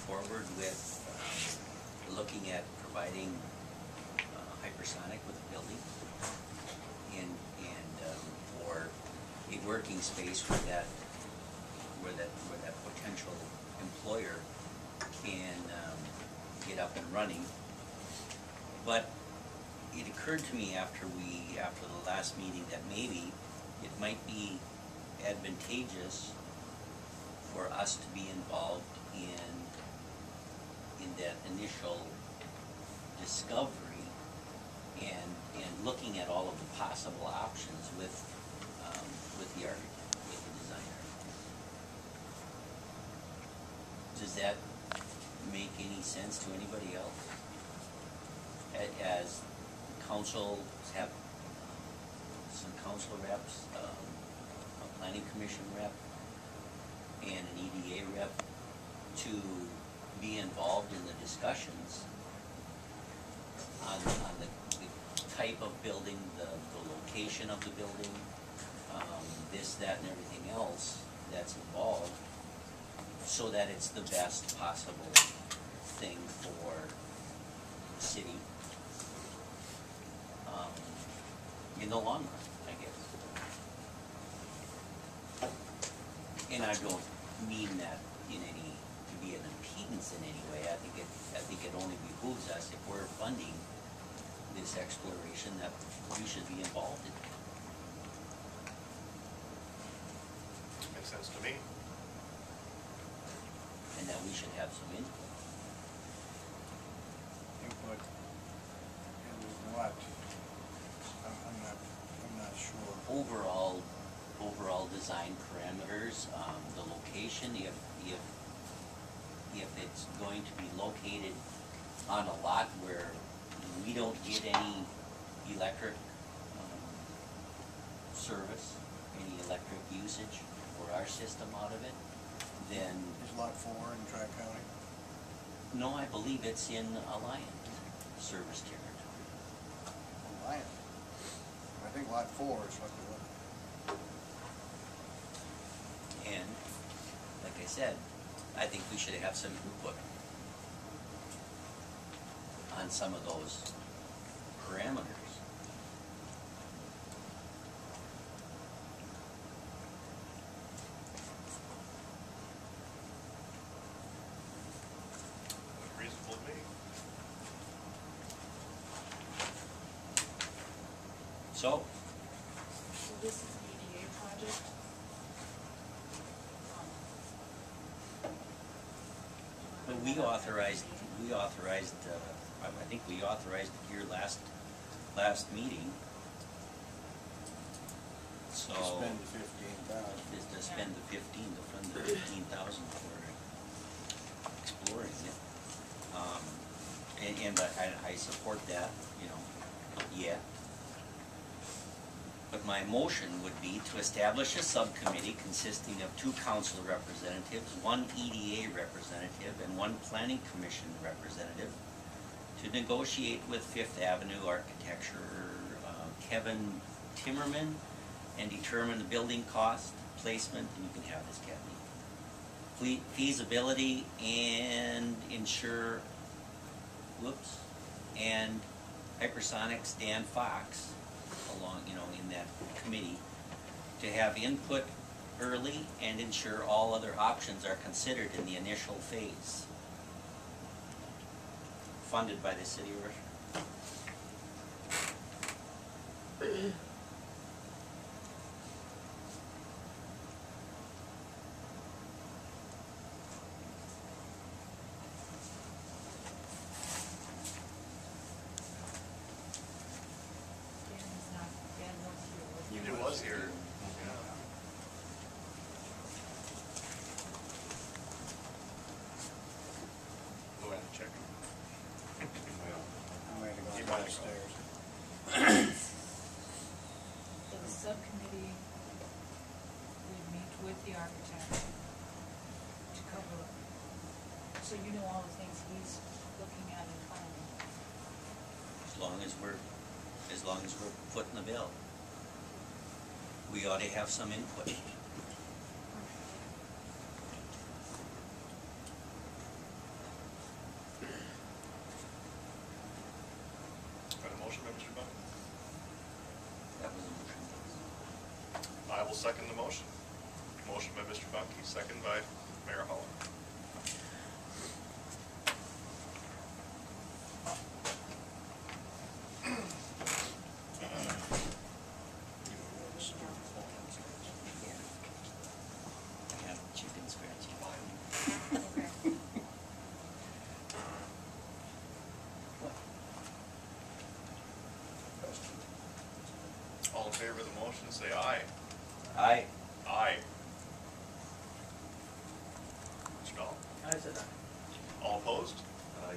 forward with looking at providing hypersonic with a building and or a working space where that potential employer can get up and running. But it occurred to me after the last meeting that maybe it might be advantageous for us to be involved in that initial discovery and looking at all of the possible options with the architect, with the designer. Does that make any sense to anybody else? As council have some council reps, a planning commission rep, and an EDA rep to be involved in the discussions on the type of building, the location of the building, this, that, and everything else that's involved, so that it's the best possible thing for the city in the long run, I guess. And I don't mean that to be an impedance in any way. I think it only behooves us, if we're funding this exploration, that we should be involved in it. Makes sense to me. And that we should have some input. Input in what? I'm not sure. Overall design parameters, the location, if it's going to be located on a lot where we don't get any electric service, any electric usage for our system out of it, then... Is Lot 4 in Tri-County? No, I believe it's in Alliant service territory. Alliant? I think Lot 4 is what they're looking at. And, like I said, I think we should have some input on some of those parameters. Reasonable to me. So this is an EDA project. but we authorized, I think we authorized it here last meeting. So To spend the 15,000. is to spend the 15, to fund the 15,000 for exploring it. But I support that, yeah. But my motion would be to establish a subcommittee consisting of 2 council representatives, 1 EDA representative, and 1 planning commission representative to negotiate with Fifth Avenue Architecture, Kevin Timmerman, and determine the building cost, placement, and you can have this, Kathy, feasibility, and ensure, and Hypersonics Dan Fox along, in that committee, to have input early and ensure all other options are considered in the initial phase. Funded by the city of Rushford. It was here. Yeah. Go ahead and check. I'm ready to You go might downstairs. So the subcommittee would meet with the architect to cover, so you know all the things he's looking at and planning. As long as we're footing the bill, we ought to have some input. will second the motion. Motion by Mr. Bunky, second by Mayor Holland. I have chicken scratching. Okay. All in favor of the motion, say aye. Aye. Aye. Mr. Dahl? I said aye. All opposed? Aye.